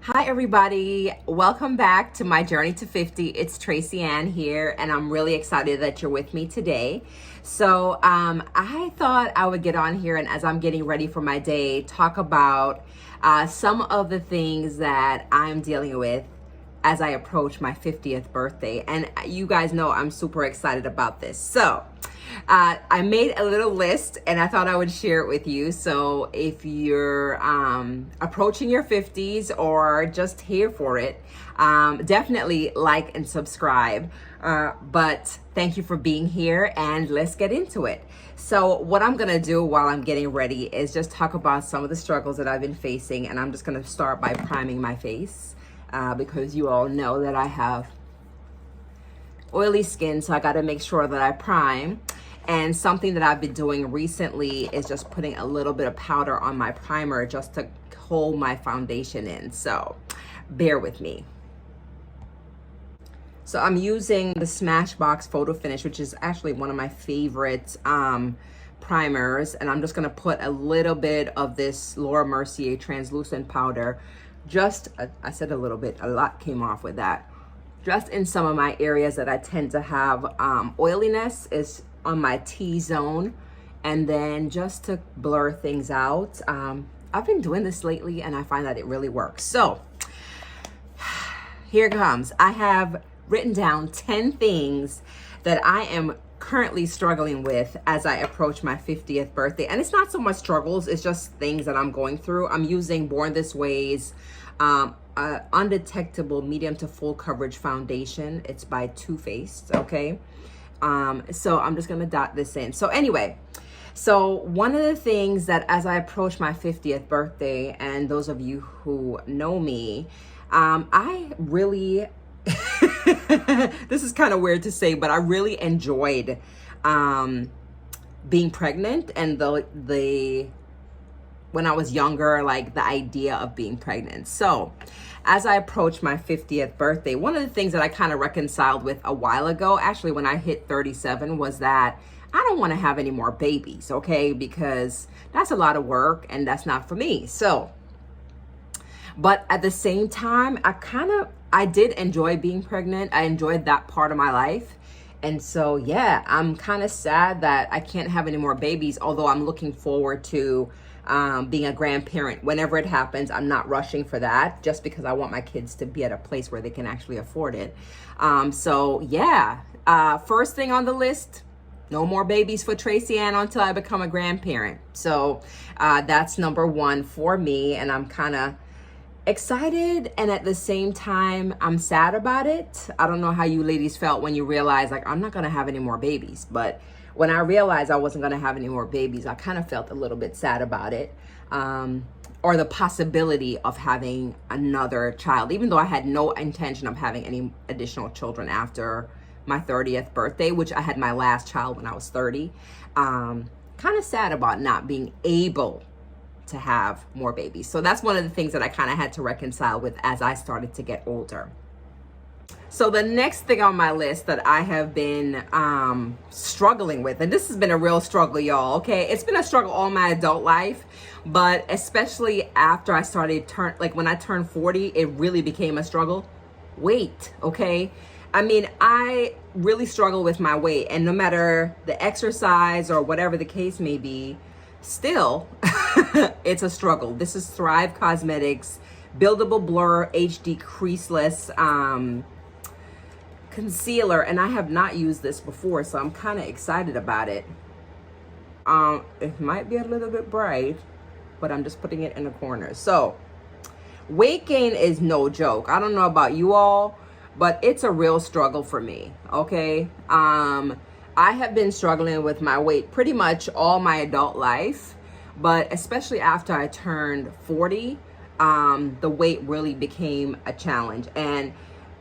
Hi everybody, welcome back to my journey to 50. It's Tracy-ann here and I'm really excited that you're with me today. So I thought I would get on here and as I'm getting ready for my day, talk about some of the things that I'm dealing with as I approach my 50th birthday. And you guys know I'm super excited about this. So I made a little list and I thought I would share it with you. So if you're approaching your 50s or just here for it, definitely like and subscribe. But thank you for being here and let's get into it. So what I'm gonna do while I'm getting ready is just talk about some of the struggles that I've been facing, and I'm just gonna start by priming my face because you all know that I have oily skin, so I gotta make sure that I prime. And something that I've been doing recently is just putting a little bit of powder on my primer just to hold my foundation in. So bear with me. So I'm using the Smashbox Photo Finish, which is actually one of my favorite primers. And I'm just gonna put a little bit of this Laura Mercier translucent powder. Just, I said a little bit, a lot came off with that. Just in some of my areas that I tend to have oiliness is on my T-zone, and then just to blur things out. I've been doing this lately and I find that it really works. So here it comes. I have written down 10 things that I am currently struggling with as I approach my 50th birthday. And it's not so much struggles, it's just things that I'm going through. I'm using Born This Way's undetectable medium to full coverage foundation. It's by Too Faced, okay? So I'm just gonna dot this in. So anyway, so one of the things that as I approach my 50th birthday, and those of you who know me, I really, this is kind of weird to say, but I really enjoyed being pregnant and when I was younger, like the idea of being pregnant. So as I approach my 50th birthday, one of the things that I kind of reconciled with a while ago, actually when I hit 37, was that I don't want to have any more babies, okay? Because that's a lot of work and that's not for me. So, but at the same time, I did enjoy being pregnant. I enjoyed that part of my life. And so, yeah, I'm kind of sad that I can't have any more babies, although I'm looking forward to being a grandparent whenever it happens. I'm not rushing for that just because I want my kids to be at a place where they can actually afford it. So yeah, first thing on the list, no more babies for Tracy-ann until I become a grandparent. So that's number one for me, and I'm kind of excited and at the same time I'm sad about it. I don't know how you ladies felt when you realized like I'm not gonna have any more babies, but when I realized I wasn't gonna have any more babies, I kind of felt a little bit sad about it, or the possibility of having another child, even though I had no intention of having any additional children after my 30th birthday, which I had my last child when I was 30. Kind of sad about not being able to have more babies. So that's one of the things that I kind of had to reconcile with as I started to get older. So the next thing on my list that I have been struggling with, and this has been a real struggle, y'all, okay? It's been a struggle all my adult life, but especially after I started when I turned 40, it really became a struggle. Weight, okay? I mean, I really struggle with my weight, and no matter the exercise or whatever the case may be, still, it's a struggle. This is Thrive Cosmetics Buildable Blur HD Creaseless concealer, and I have not used this before, so I'm kind of excited about it. It might be a little bit bright, but I'm just putting it in the corner. So weight gain is no joke. I don't know about you all, but it's a real struggle for me, okay? I have been struggling with my weight pretty much all my adult life, but especially after I turned 40, the weight really became a challenge. And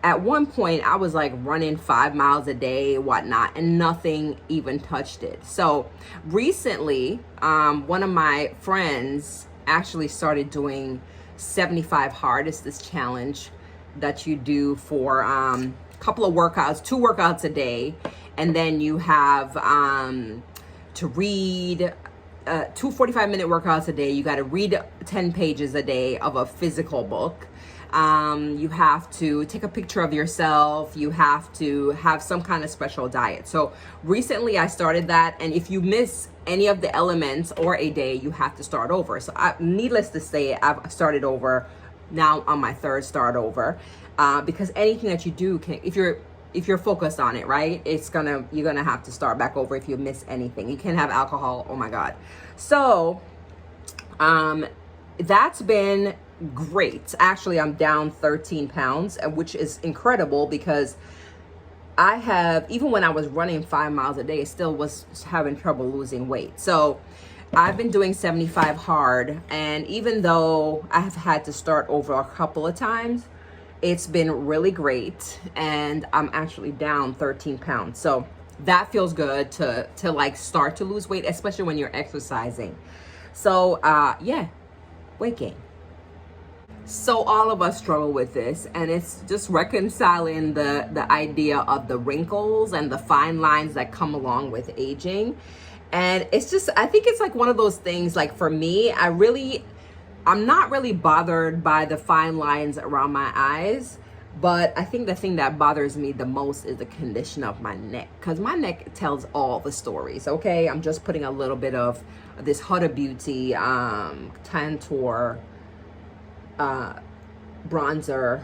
at one point I was like running 5 miles a day, whatnot, and nothing even touched it. So recently, one of my friends actually started doing 75 hard. It's this challenge that you do for a couple of workouts, 2 workouts a day. And then you have to read 2 45-minute workouts a day. You got to read 10 pages a day of a physical book. You have to take a picture of yourself. You have to have some kind of special diet. So recently I started that. And if you miss any of the elements or a day, you have to start over. So needless to say, I've started over now on my third start over, because anything that you do can, if you're focused on it, right, you're gonna have to start back over if you miss anything. You can't have alcohol. Oh my God. So that's been great. Actually, I'm down 13 pounds, which is incredible because I have, even when I was running 5 miles a day, still was having trouble losing weight. So I've been doing 75 hard, and even though I have had to start over a couple of times, it's been really great, and I'm actually down 13 pounds. So that feels good to like start to lose weight, especially when you're exercising. So yeah, weight gain. So all of us struggle with this, and it's just reconciling the idea of the wrinkles and the fine lines that come along with aging. And it's just, I think it's like one of those things, like for me, I'm not really bothered by the fine lines around my eyes, but I think the thing that bothers me the most is the condition of my neck, because my neck tells all the stories. Okay, I'm just putting a little bit of this Huda Beauty Tantour bronzer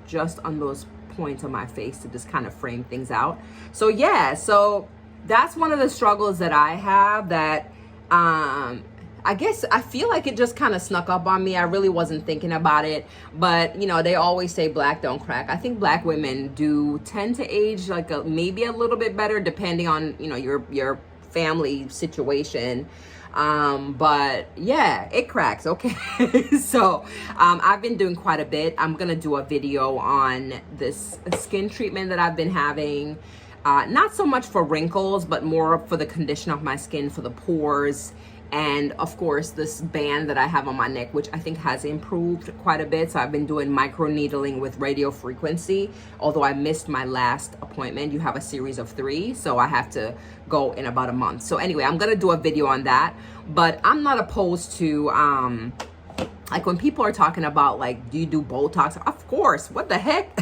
just on those points on my face to just kind of frame things out. So yeah, so that's one of the struggles that I have, that I guess I feel like it just kind of snuck up on me. I really wasn't thinking about it, but you know, they always say black don't crack. I think black women do tend to age like maybe a little bit better depending on, you know, your family situation. But yeah, it cracks. Okay. So I've been doing quite a bit. I'm gonna do a video on this skin treatment that I've been having, not so much for wrinkles, but more for the condition of my skin, for the pores, and of course this band that I have on my neck, which I think has improved quite a bit. So I've been doing micro needling with radio frequency, although I missed my last appointment. You have a series of 3, so I have to go in about a month. So anyway, I'm gonna do a video on that, but I'm not opposed to like when people are talking about like, do you do Botox? Of course. What the heck?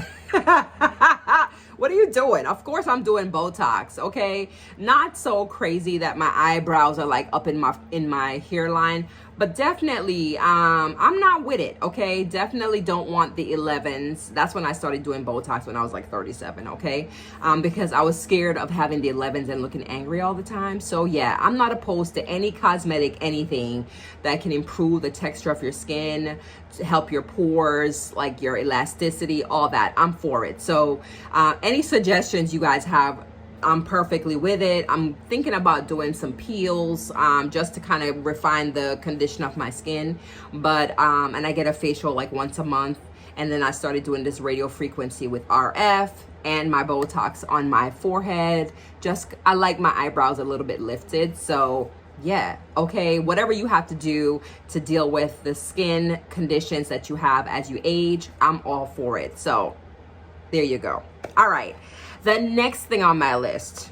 What are you doing? Of course I'm doing Botox, okay? Not so crazy that my eyebrows are like up in my hairline, but definitely I'm not with it, okay? Definitely don't want the 11s. That's when I started doing Botox, when I was like 37, okay? Because I was scared of having the 11s and looking angry all the time. So yeah, I'm not opposed to any cosmetic, anything that can improve the texture of your skin, to help your pores, like your elasticity, all that. I'm for it. So any suggestions you guys have, I'm perfectly with it. I'm thinking about doing some peels just to kind of refine the condition of my skin. But and I get a facial like once a month, and then I started doing this radio frequency with RF and my Botox on my forehead. Just, I like my eyebrows a little bit lifted. So yeah, okay, whatever you have to do to deal with the skin conditions that you have as you age, I'm all for it. So there you go. All right, the next thing on my list,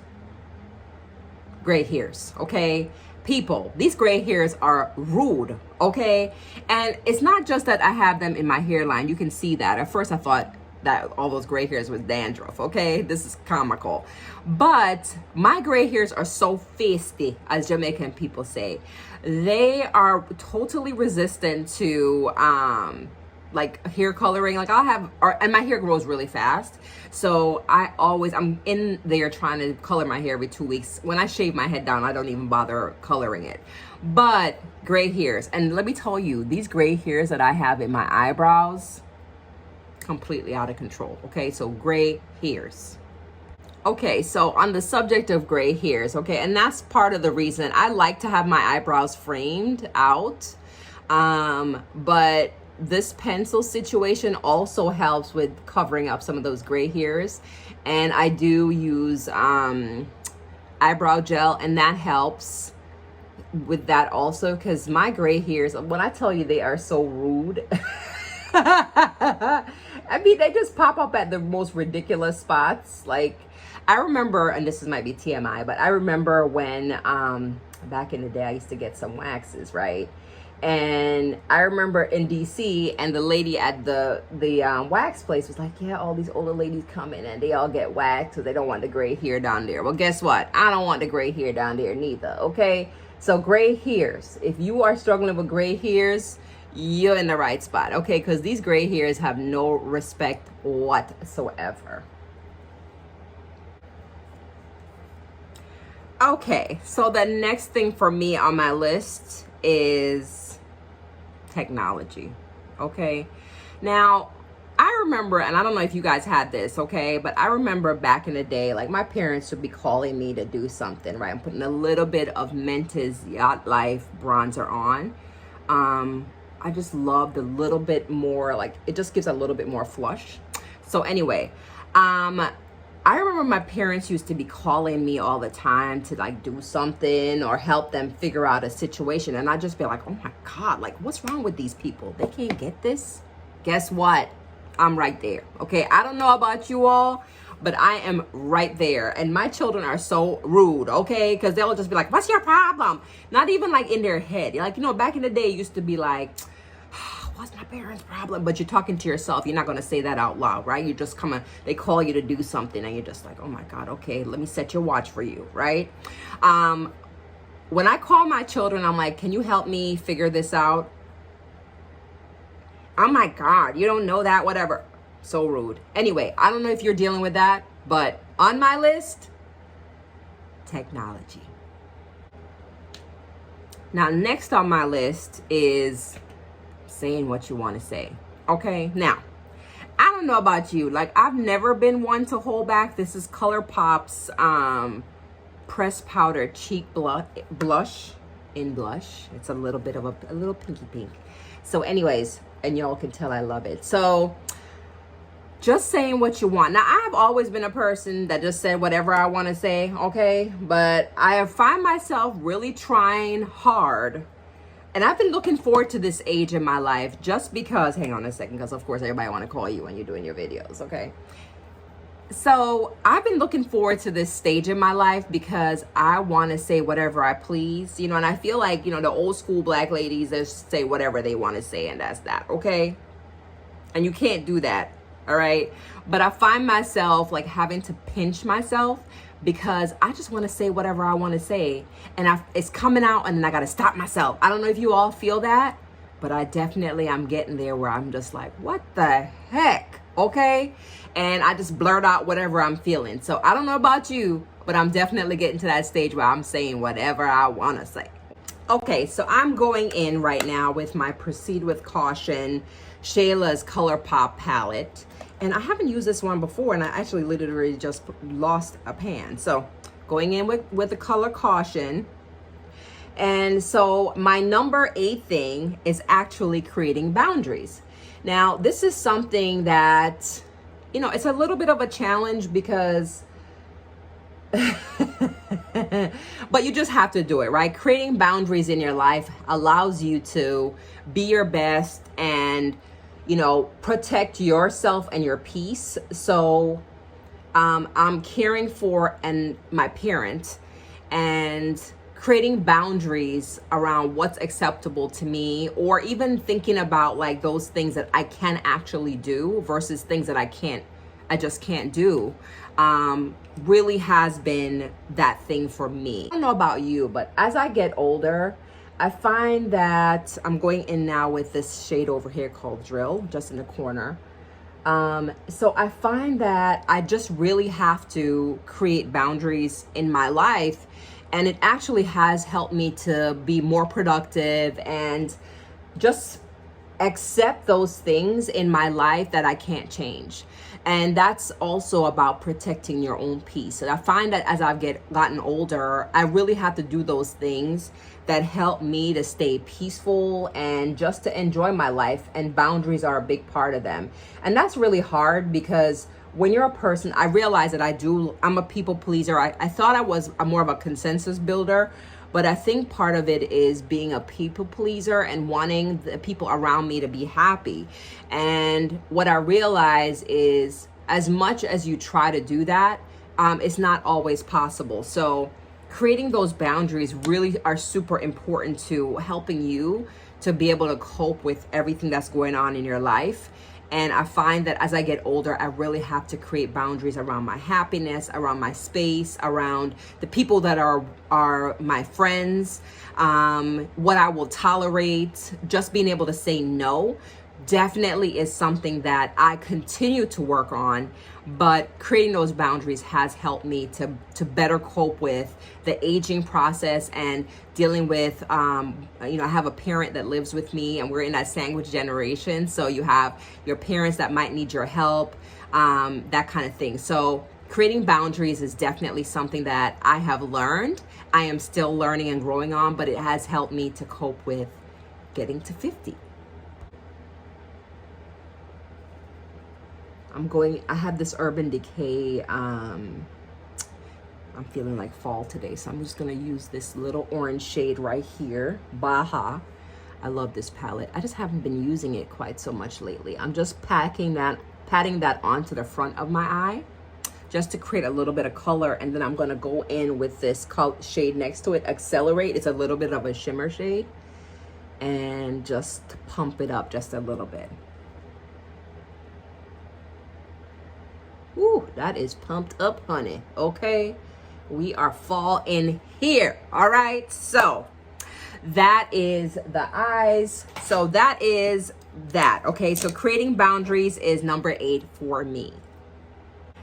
gray hairs, okay? People, these gray hairs are rude, okay? And it's not just that I have them in my hairline. You can see that. At first I thought that all those gray hairs was dandruff, okay? This is comical. But my gray hairs are so feisty, as Jamaican people say. They are totally resistant to like hair coloring. Like and my hair grows really fast. So I'm in there trying to color my hair every 2 weeks. When I shave my head down, I don't even bother coloring it. But gray hairs, and let me tell you, these gray hairs that I have in my eyebrows, completely out of control. Okay, so gray hairs. Okay, so on the subject of gray hairs, okay, and that's part of the reason I like to have my eyebrows framed out. But this pencil situation also helps with covering up some of those gray hairs. And I do use eyebrow gel, and that helps with that also, because my gray hairs, when I tell you they are so rude, I mean, they just pop up at the most ridiculous spots. Like, I remember, and this might be TMI, but I remember when back in the day I used to get some waxes, right? And I remember in DC, and the lady at the wax place was like, yeah, all these older ladies come in and they all get waxed because they don't want the gray hair down there. Well, guess what? I don't want the gray hair down there neither, okay? So gray hairs, if you are struggling with gray hairs, you're in the right spot, okay? Because these gray hairs have no respect whatsoever. Okay, so the next thing for me on my list is technology, okay? Now, I remember, and I don't know if you guys had this, okay, but I remember back in the day, like my parents would be calling me to do something, right? I'm putting a little bit of Mentos Yacht Life bronzer on. I just loved a little bit more, like it just gives a little bit more flush. So anyway, I remember my parents used to be calling me all the time to like do something or help them figure out a situation. And I'd just be like, oh my God, like what's wrong with these people? They can't get this? Guess what? I'm right there. Okay. I don't know about you all, but I am right there. And my children are so rude. Okay. Cause they'll just be like, what's your problem? Not even like in their head. Like, you know, back in the day it used to be like, what's my parents' problem? But you're talking to yourself. You're not going to say that out loud, right? You just they call you to do something and you're just like, oh my God, okay, let me set your watch for you, right? When I call my children, I'm like, can you help me figure this out? Oh my God, you don't know that, whatever. So rude. Anyway, I don't know if you're dealing with that, but on my list, technology. Now, next on my list is saying what you want to say. Okay, now I don't know about you, like I've never been one to hold back. This is ColourPop's pressed powder cheek blush in blush. It's a little bit of a little pinky pink. So anyways, and y'all can tell I love it. So just saying what you want. Now, I've always been a person that just said whatever I want to say, okay, but I find myself really trying hard. And I've been looking forward to this age in my life just because, hang on a second, because of course everybody want to call you when you're doing your videos, okay? So I've been looking forward to this stage in my life because I want to say whatever I please, you know, and I feel like, you know, the old school black ladies just say whatever they want to say and that's that, okay? And you can't do that, all right? But I find myself like having to pinch myself because I just want to say whatever I want to say and it's coming out and then I got to stop myself. I don't know if you all feel that, but I definitely am getting there where I'm just like, what the heck? Okay. And I just blurt out whatever I'm feeling. So I don't know about you, but I'm definitely getting to that stage where I'm saying whatever I want to say. Okay. So I'm going in right now with my Proceed with Caution Shayla's ColourPop palette. And I haven't used this one before, and I actually literally just lost a pan. So going in with the color Caution. And so my number 8 thing is actually creating boundaries. Now, this is something that, you know, it's a little bit of a challenge because, but you just have to do it, right? Creating boundaries in your life allows you to be your best and, you know, protect yourself and your peace. So I'm caring for my parent and creating boundaries around what's acceptable to me, or even thinking about like those things that I can actually do versus things that I just can't do, really has been that thing for me. I don't know about you, but as I get older, I find that I'm going in now with this shade over here called Drill, just in the corner. So I find that I just really have to create boundaries in my life, and it actually has helped me to be more productive and just accept those things in my life that I can't change. And that's also about protecting your own peace. And I find that as I've gotten older, I really have to do those things that help me to stay peaceful and just to enjoy my life. And boundaries are a big part of them. And that's really hard because when you're a person, I realize that I'm a people pleaser. I thought I was more of a consensus builder, but I think part of it is being a people pleaser and wanting the people around me to be happy. And what I realize is as much as you try to do that, it's not always possible. So creating those boundaries really are super important to helping you to be able to cope with everything that's going on in your life. And I find that as I get older, I really have to create boundaries around my happiness, around my space, around the people that are my friends, what I will tolerate. Just being able to say no definitely is something that I continue to work on, but creating those boundaries has helped me to better cope with the aging process and dealing with, I have a parent that lives with me, and we're in that sandwich generation. So you have your parents that might need your help, that kind of thing. So creating boundaries is definitely something that I have learned. I am still learning and growing on, but it has helped me to cope with getting to 50. I have this Urban Decay, I'm feeling like fall today, so I'm just gonna use this little orange shade right here, Baja. I love this palette. I just haven't been using it quite so much lately. I'm just patting that onto the front of my eye, just to create a little bit of color, and then I'm gonna go in with this shade next to it, Accelerate. It's a little bit of a shimmer shade, and just pump it up just a little bit. Ooh, that is pumped up, honey. Okay, we are fall in here. All right, so that is the eyes. So that is that. Okay, so creating boundaries is number 8 for me.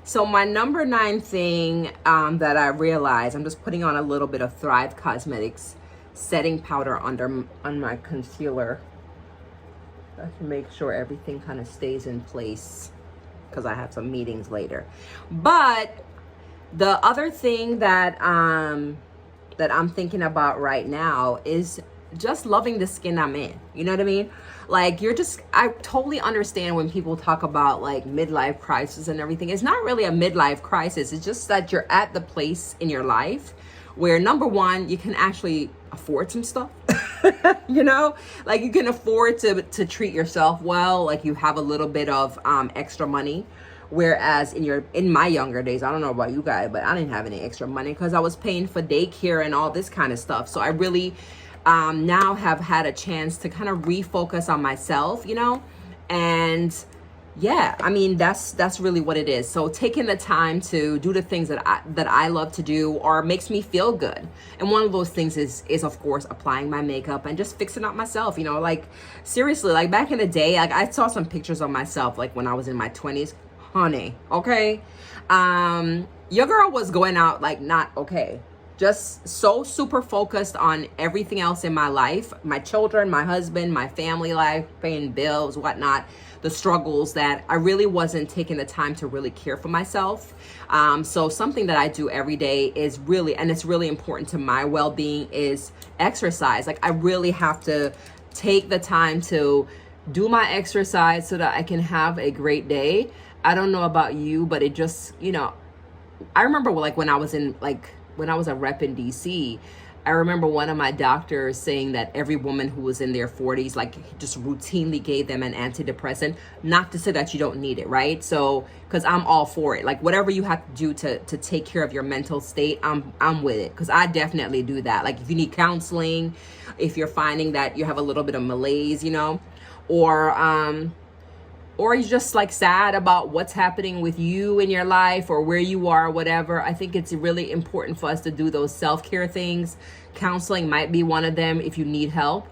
So my number 9 thing that I realized, I'm just putting on a little bit of Thrive Cosmetics setting powder on my concealer. Just to make sure everything kind of stays in place, because I have some meetings later. But the other thing that that I'm thinking about right now is just loving the skin I'm in. You know what I mean? Like, I totally understand when people talk about like midlife crisis and everything. It's not really a midlife crisis. It's just that you're at the place in your life where, number one, you can actually afford some stuff. You know, like you can afford to treat yourself well, like you have a little bit of extra money. Whereas in my younger days, I don't know about you guys, but I didn't have any extra money because I was paying for daycare and all this kind of stuff. So I really now have had a chance to kind of refocus on myself, you know, and yeah, I mean, that's really what it is. So taking the time to do the things that I love to do or makes me feel good. And one of those things is of course applying my makeup and just fixing up myself, you know, like seriously, like back in the day, like I saw some pictures of myself like when I was in my 20s, honey, okay? Your girl was going out like not okay. Just so super focused on everything else in my life, my children, my husband, my family life, paying bills, whatnot, the struggles, that I really wasn't taking the time to really care for myself. So something that I do every day is really, and it's really important to my well-being, is exercise. Like I really have to take the time to do my exercise so that I can have a great day. I don't know about you, but it just, you know, I remember like when I was a rep in DC, I remember one of my doctors saying that every woman who was in their 40s, like just routinely gave them an antidepressant, not to say that you don't need it, right? So, cause I'm all for it. Like whatever you have to do to take care of your mental state, I'm with it. Cause I definitely do that. Like if you need counseling, if you're finding that you have a little bit of malaise, you know, or you're just like sad about what's happening with you in your life or where you are, whatever. I think it's really important for us to do those self-care things. Counseling might be one of them if you need help.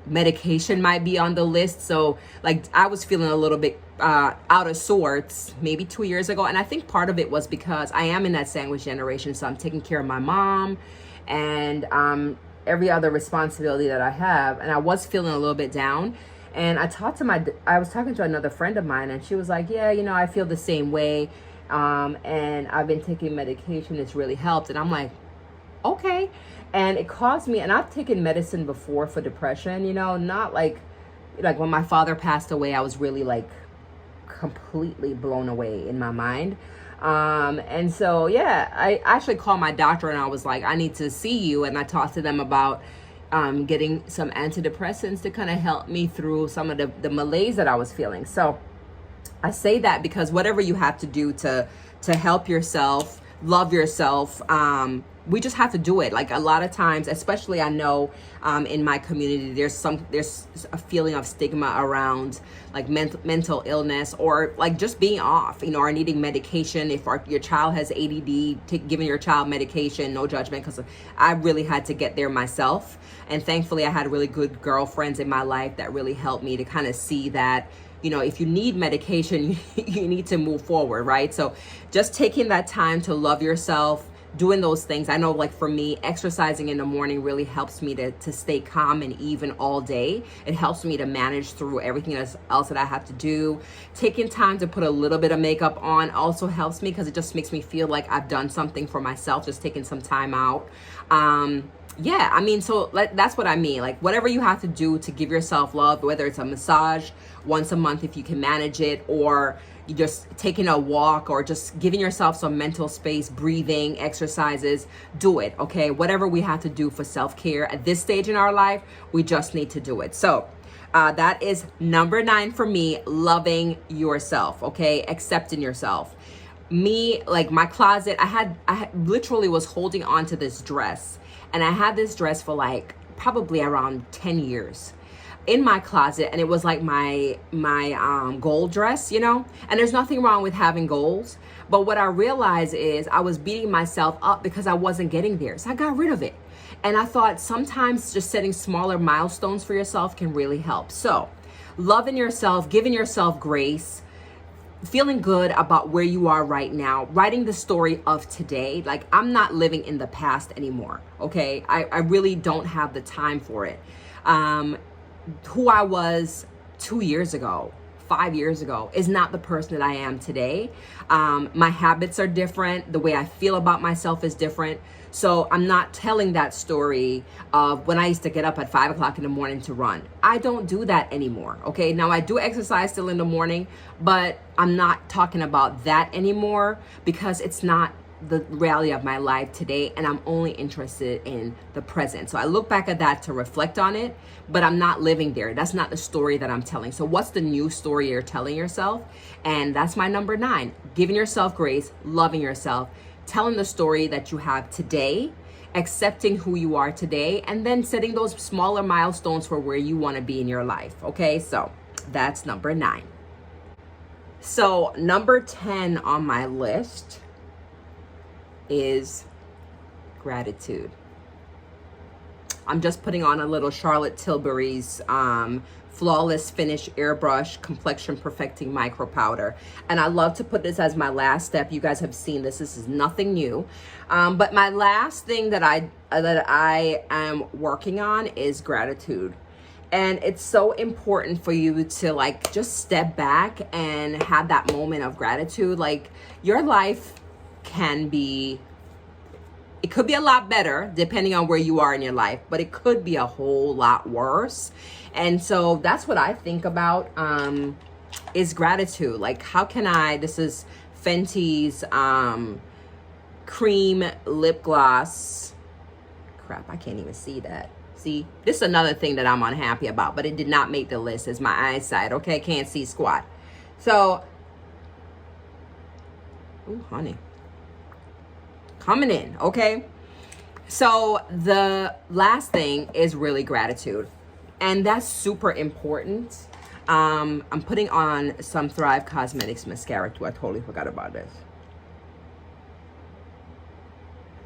Medication might be on the list. So like I was feeling a little bit out of sorts maybe 2 years ago. And I think part of it was because I am in that sandwich generation. So I'm taking care of my mom and every other responsibility that I have. And I was feeling a little bit down. And I was talking to another friend of mine, and she was like, yeah, you know, I feel the same way. And I've been taking medication. It's really helped. And I'm like, okay. And it caused me, and I've taken medicine before for depression, you know, not like when my father passed away, I was really like completely blown away in my mind. And so, yeah, I actually called my doctor and I was like, I need to see you. And I talked to them about getting some antidepressants to kind of help me through some of the malaise that I was feeling. So I say that because whatever you have to do to help yourself, love yourself, we just have to do it. Like a lot of times, especially I know in my community, there's a feeling of stigma around like mental illness, or like just being off, or needing medication. If your child has ADD, giving your child medication, no judgment, because I really had to get there myself. And thankfully I had really good girlfriends in my life that really helped me to kind of see that, if you need medication, you need to move forward, right? So just taking that time to love yourself, doing those things. I know, like for me, exercising in the morning really helps me to stay calm and even all day. It helps me to manage through everything else that I have to do. Taking time to put a little bit of makeup on also helps me, because it just makes me feel like I've done something for myself, just taking some time out. Yeah, I mean, so that's what I mean. Like whatever you have to do to give yourself love, whether it's a massage once a month if you can manage it, or you just taking a walk, or just giving yourself some mental space, breathing exercises, do it, okay? Whatever we have to do for self-care at this stage in our life, we just need to do it. So that is number 9 for me, loving yourself, okay? Accepting yourself. Me, like my closet, I literally was holding on to this dress, and I had this dress for like probably around 10 years in my closet, and it was like my goal dress, and there's nothing wrong with having goals, but what I realized is I was beating myself up because I wasn't getting there, so I got rid of it. And I thought sometimes just setting smaller milestones for yourself can really help. So loving yourself, giving yourself grace, feeling good about where you are right now, writing the story of today. Like I'm not living in the past anymore, okay? I really don't have the time for it. Who I was 2 years ago, 5 years ago, is not the person that I am today. My habits are different. The way I feel about myself is different. So I'm not telling that story of when I used to get up at 5 o'clock in the morning to run. I don't do that anymore, okay? Now I do exercise still in the morning, but I'm not talking about that anymore, because it's not the reality of my life today, and I'm only interested in the present. So I look back at that to reflect on it, but I'm not living there. That's not the story that I'm telling. So what's the new story you're telling yourself? And that's my number 9, giving yourself grace, loving yourself, telling the story that you have today, accepting who you are today, and then setting those smaller milestones for where you want to be in your life. Okay, so that's number 9. So number 10 on my list is gratitude. I'm just putting on a little Charlotte Tilbury's Flawless Finish Airbrush Complexion Perfecting Micro Powder. And I love to put this as my last step. You guys have seen this. This is nothing new. But my last thing that I am working on is gratitude. And it's so important for you to like just step back and have that moment of gratitude. Like your life it could be a lot better depending on where you are in your life, but it could be a whole lot worse. And so that's what I think about is gratitude. Like how can this is Fenty's cream lip gloss. Crap, I can't even see that. See, this is another thing that I'm unhappy about, but it did not make the list. Is my eyesight, okay? Can't see squat. So, ooh, honey. Coming in, okay? So the last thing is really gratitude. And that's super important. I'm putting on some Thrive Cosmetics mascara too. I totally forgot about this.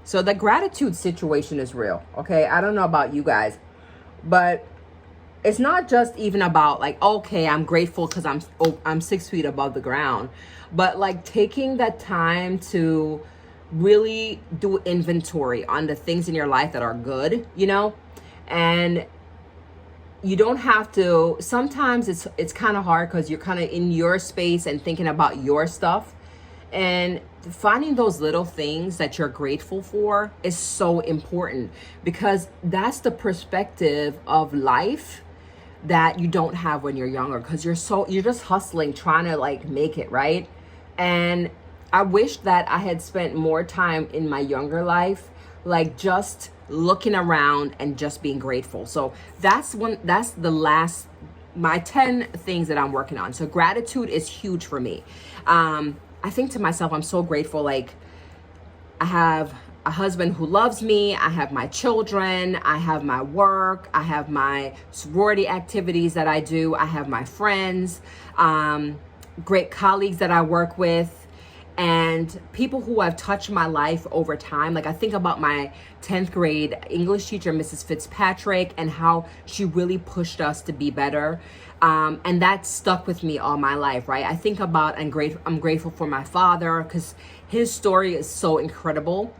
So the gratitude situation is real, okay? I don't know about you guys, but it's not just even about like, okay, I'm grateful because I'm 6 feet above the ground, but like taking that time to really do inventory on the things in your life that are good, and you don't have to. Sometimes it's kind of hard because you're kind of in your space and thinking about your stuff, and finding those little things that you're grateful for is so important, because that's the perspective of life that you don't have when you're younger, because you're just hustling, trying to like make it, right? And I wish that I had spent more time in my younger life, like just looking around and just being grateful. So that's the last, my 10 things that I'm working on. So gratitude is huge for me. I think to myself, I'm so grateful. Like I have a husband who loves me. I have my children. I have my work. I have my sorority activities that I do. I have my friends, great colleagues that I work with, and people who have touched my life over time. Like I think about my 10th grade English teacher, Mrs. Fitzpatrick, and how she really pushed us to be better. And that stuck with me all my life, right? I think about, I'm grateful for my father, because his story is so incredible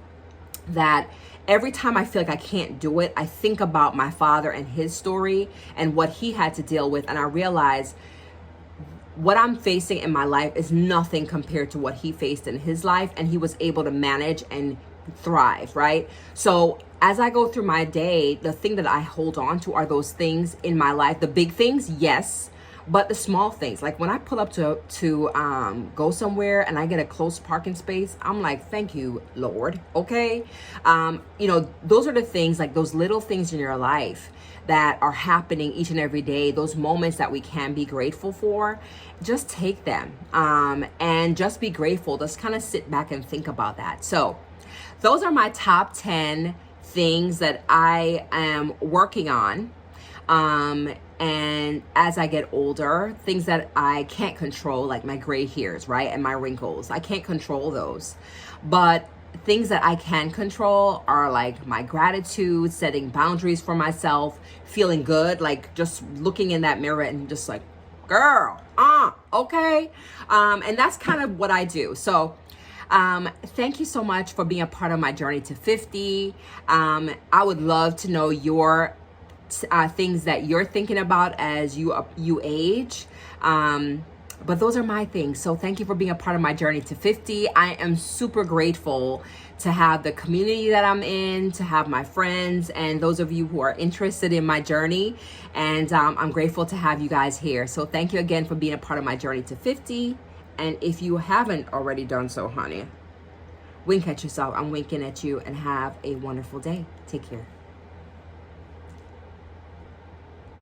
that every time I feel like I can't do it, I think about my father and his story and what he had to deal with. And I realize what I'm facing in my life is nothing compared to what he faced in his life, and he was able to manage and thrive, right? So as I go through my day, the thing that I hold on to are those things in my life. The big things, yes, but the small things, like when I pull up to go somewhere and I get a close parking space, I'm like, thank you, Lord. Okay. Those are the things, like those little things in your life that are happening each and every day, those moments that we can be grateful for. Just take them and just be grateful. Just kind of sit back and think about that. So those are my top 10 things that I am working on. And as I get older, things that I can't control, like my gray hairs, right? And my wrinkles, I can't control those. But things that I can control are like my gratitude, setting boundaries for myself, feeling good, like just looking in that mirror and just like, girl, okay. And that's kind of what I do. So thank you so much for being a part of my journey to 50. I would love to know your things that you're thinking about as you age. But those are my things. So thank you for being a part of my journey to 50. I am super grateful to have the community that I'm in, to have my friends, and those of you who are interested in my journey. And I'm grateful to have you guys here. So thank you again for being a part of my journey to 50. And if you haven't already done so, honey, wink at yourself. I'm winking at you, and have a wonderful day. Take care.